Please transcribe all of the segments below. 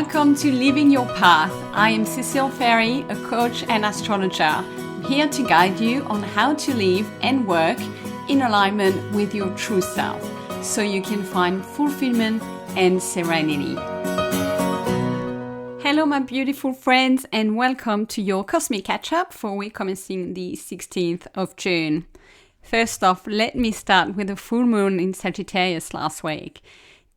Welcome to Living Your Path. I am Cecile Ferry, a coach and astrologer. I'm here to guide you on how to live and work in alignment with your true self so you can find fulfillment and serenity. Hello, my beautiful friends, and welcome to your Cosmic Catch-Up for week commencing the 16th of June. First off, let me start with the full moon in Sagittarius last week.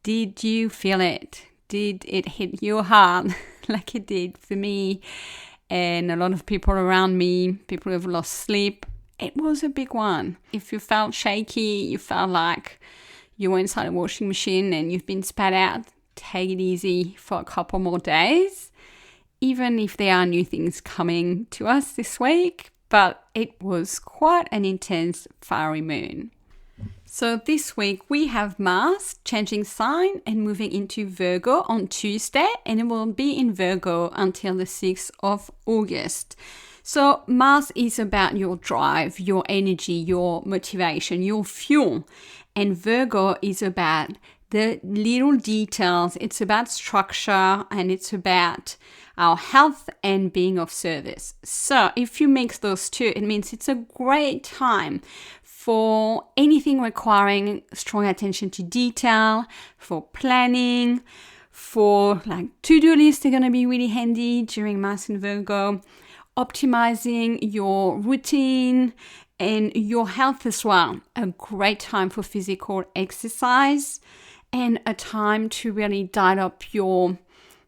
Did you feel it? Did it hit your heart like it did for me and a lot of people around me, people who have lost sleep? It was a big one. If you felt shaky, you felt like you were inside a washing machine and you've been spat out, take it easy for a couple more days, even if there are new things coming to us this week. But it was quite an intense fiery moon. So this week we have Mars changing sign and moving into Virgo on Tuesday, and it will be in Virgo until the 6th of August. So Mars is about your drive, your energy, your motivation, your fuel. And Virgo is about the little details. It's about structure and it's about our health and being of service. So if you mix those two, it means it's a great time for anything requiring strong attention to detail, for planning, for like to-do lists are going to be really handy during Mars in Virgo, optimizing your routine and your health as well. A great time for physical exercise and a time to really dial up your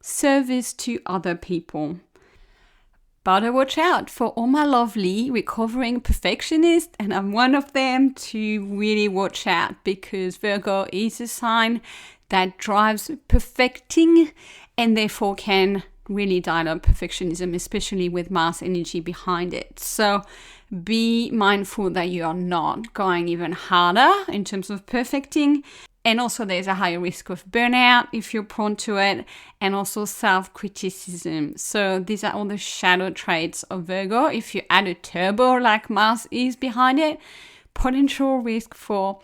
service to other people. But watch out for all my lovely recovering perfectionists, and I'm one of them, to really watch out, because Virgo is a sign that drives perfecting and therefore can really dial up perfectionism, especially with Mars energy behind it. So be mindful that you are not going even harder in terms of perfecting. And also there's a higher risk of burnout if you're prone to it, and also self-criticism. So these are all the shadow traits of Virgo. If you add a turbo like Mars is behind it, potential risk for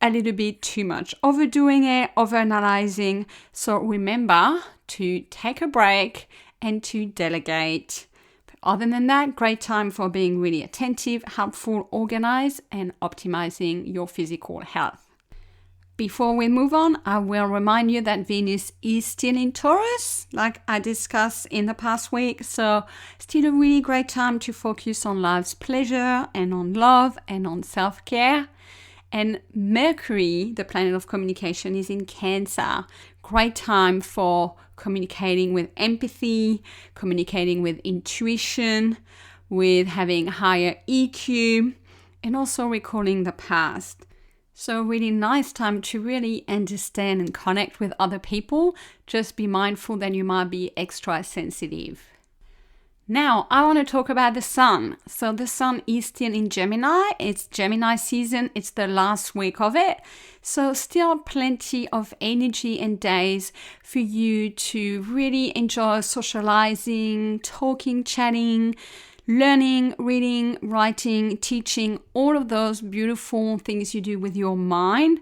a little bit too much overdoing it, overanalyzing. So remember to take a break and to delegate. But other than that, great time for being really attentive, helpful, organized, and optimizing your physical health. Before we move on, I will remind you that Venus is still in Taurus, like I discussed in the past week. So still a really great time to focus on life's pleasure and on love and on self-care. And Mercury, the planet of communication, is in Cancer. Great time for communicating with empathy, communicating with intuition, with having higher EQ, and also recalling the past. So really nice time to really understand and connect with other people. Just be mindful that you might be extra sensitive. Now, I want to talk about the sun. So the sun is still in Gemini. It's Gemini season. It's the last week of it. So still plenty of energy and days for you to really enjoy socializing, talking, chatting, learning, reading, writing, teaching, all of those beautiful things you do with your mind.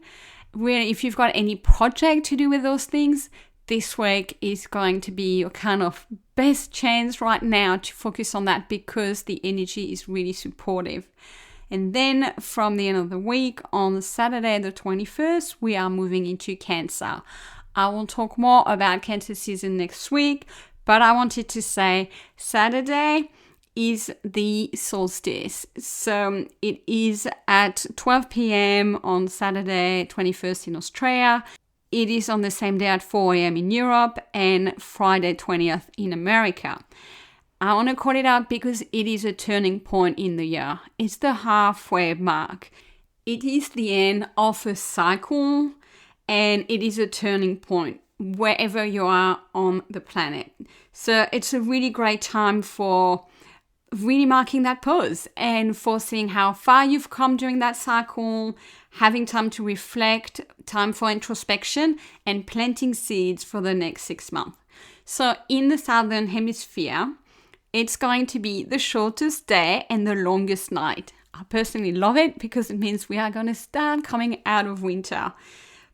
Really, if you've got any project to do with those things, this week is going to be your kind of best chance right now to focus on that, because the energy is really supportive. And then from the end of the week, on Saturday the 21st, we are moving into Cancer. I will talk more about Cancer season next week, but I wanted to say Saturday is the solstice. So it is at 12 p.m. on Saturday 21st in Australia. It is on the same day at 4 a.m. in Europe and Friday 20th in America. I want to call it out because it is a turning point in the year. It's the halfway mark. It is the end of a cycle, and it is a turning point wherever you are on the planet. So it's a really great time for really marking that pause and for seeing how far you've come during that cycle, having time to reflect, time for introspection, and planting seeds for the next 6 months. So in the Southern Hemisphere, it's going to be the shortest day and the longest night. I personally love it because it means we are going to start coming out of winter.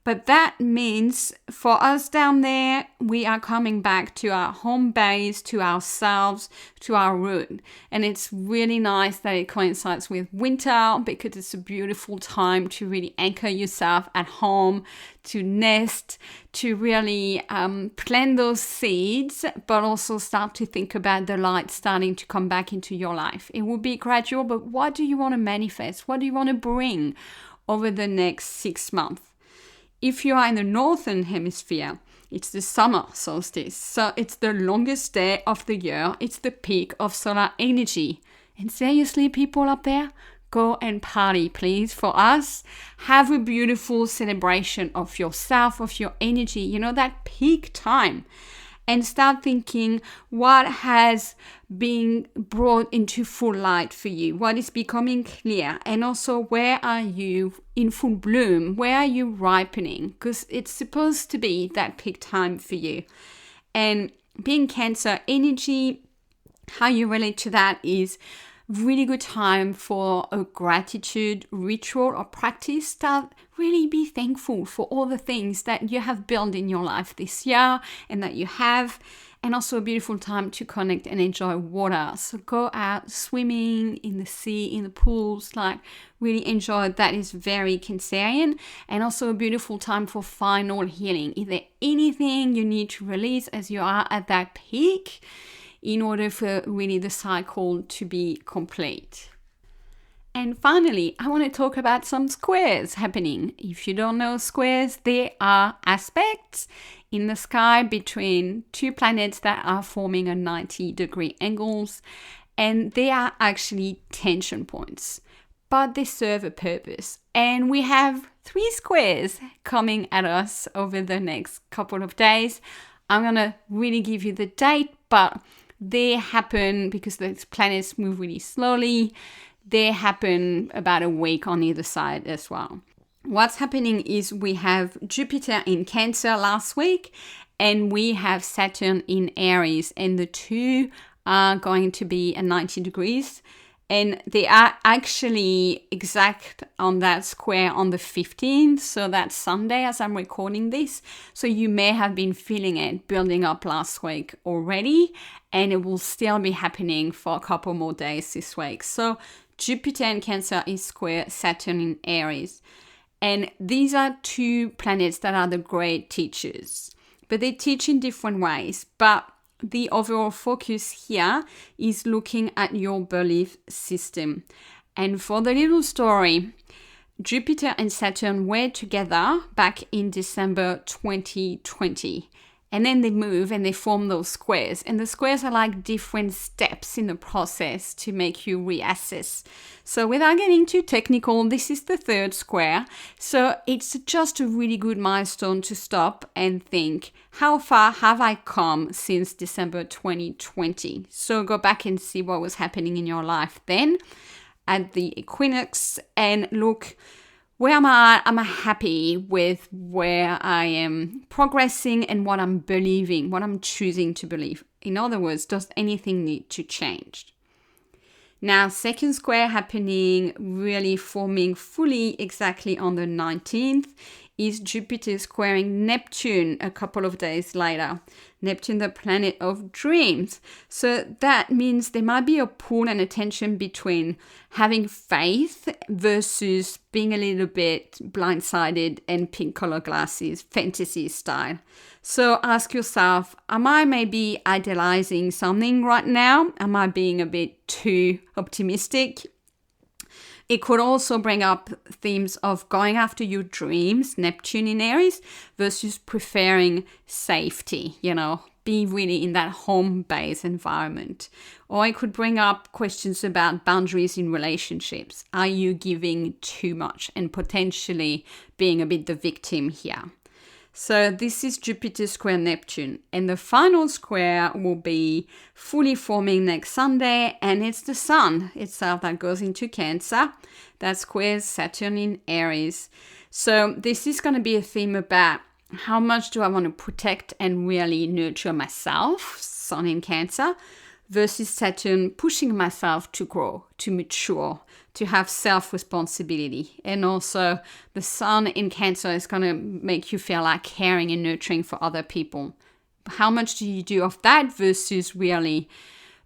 But that means for us down there, we are coming back to our home base, to ourselves, to our root. And it's really nice that it coincides with winter because it's a beautiful time to really anchor yourself at home, to nest, to really plant those seeds, but also start to think about the light starting to come back into your life. It will be gradual, but what do you want to manifest? What do you want to bring over the next 6 months? If you are in the northern hemisphere, it's the summer solstice. So it's the longest day of the year. It's the peak of solar energy. And seriously, people up there, go and party, please. For us, have a beautiful celebration of yourself, of your energy, that peak time. And start thinking what has been brought into full light for you, what is becoming clear, and also where are you in full bloom, where are you ripening, because it's supposed to be that peak time for you. And being Cancer energy, how you relate to that is really good time for a gratitude ritual or practice that really be thankful for all the things that you have built in your life this year and that you have, and also a beautiful time to connect and enjoy water. So go out swimming in the sea, in the pools, really enjoy. That is very Cancerian, and also a beautiful time for final healing. Is there anything you need to release as you are at that peak in order for really the cycle to be complete? And finally, I want to talk about some squares happening. If you don't know squares, they are aspects in the sky between two planets that are forming a 90-degree angles, and they are actually tension points, but they serve a purpose. And we have 3 squares coming at us over the next couple of days. I'm going to really give you the date, but they happen because the planets move really slowly. They happen about a week on either side as well. What's happening is we have Jupiter in Cancer last week, and we have Saturn in Aries, and the two are going to be at 90 degrees. And they are actually exact on that square on the 15th. So that's Sunday as I'm recording this. So you may have been feeling it building up last week already. And it will still be happening for a couple more days this week. So Jupiter in Cancer is square Saturn in Aries. And these are 2 planets that are the great teachers. But they teach in different ways. But the overall focus here is looking at your belief system. And for the little story, Jupiter and Saturn were together back in December 2020. And then they move and they form those squares. And the squares are like different steps in the process to make you reassess. So without getting too technical, this is the 3rd square. So it's just a really good milestone to stop and think, how far have I come since December 2020? So go back and see what was happening in your life then at the equinox and look, where am I? Am I happy with where I am progressing and what I'm believing, what I'm choosing to believe? In other words, does anything need to change? Now, 2nd square happening, really forming fully exactly on the 19th, is Jupiter squaring Neptune a couple of days later. Neptune, the planet of dreams. So that means there might be a pull and a tension between having faith versus being a little bit blindsided and pink color glasses, fantasy style. So ask yourself, am I maybe idealizing something right now? Am I being a bit too optimistic? It could also bring up themes of going after your dreams, Neptune in Aries, versus preferring safety, be really in that home-based environment. Or it could bring up questions about boundaries in relationships. Are you giving too much and potentially being a bit the victim here? So this is Jupiter square Neptune. And the final square will be fully forming next Sunday. And it's the Sun itself that goes into Cancer. That squares Saturn in Aries. So this is going to be a theme about how much do I want to protect and really nurture myself, Sun in Cancer, versus Saturn pushing myself to grow, to mature, to have self-responsibility. And also the Sun in Cancer is going to make you feel like caring and nurturing for other people. How much do you do of that versus really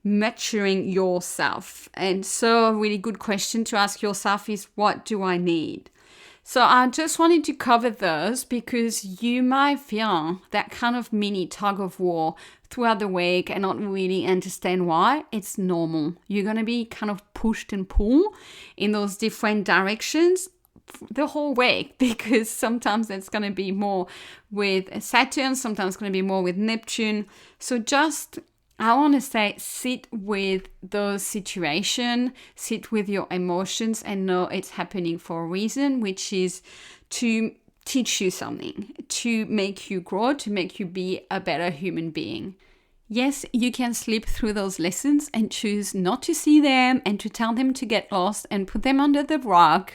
maturing yourself? And so a really good question to ask yourself is, what do I need? So I just wanted to cover those because you might feel that kind of mini tug of war throughout the week and not really understand why. It's normal. You're going to be kind of pushed and pulled in those different directions the whole week, because sometimes it's going to be more with Saturn, sometimes it's going to be more with Neptune. So just, I want to say, sit with those situations, sit with your emotions, and know it's happening for a reason, which is to teach you something, to make you grow, to make you be a better human being. Yes, you can slip through those lessons and choose not to see them and to tell them to get lost and put them under the rug.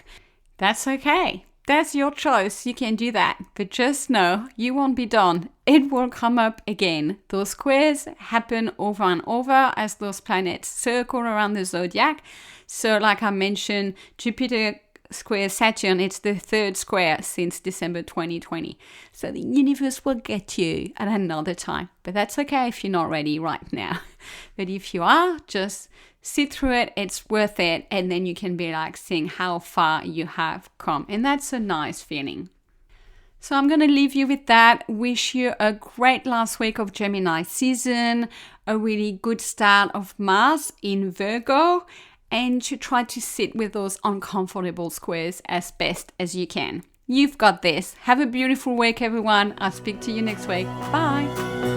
That's okay. That's your choice. You can do that. But just know you won't be done. It will come up again. Those squares happen over and over as those planets circle around the zodiac. So like I mentioned, Jupiter square Saturn, it's the third square since December 2020. So the universe will get you at another time. But that's okay if you're not ready right now. But if you are, just sit through it. It's worth it. And then you can be like seeing how far you have come. And that's a nice feeling. So I'm going to leave you with that. Wish you a great last week of Gemini season, a really good start of Mars in Virgo, and to try to sit with those uncomfortable squares as best as you can. You've got this. Have a beautiful week, everyone. I'll speak to you next week. Bye.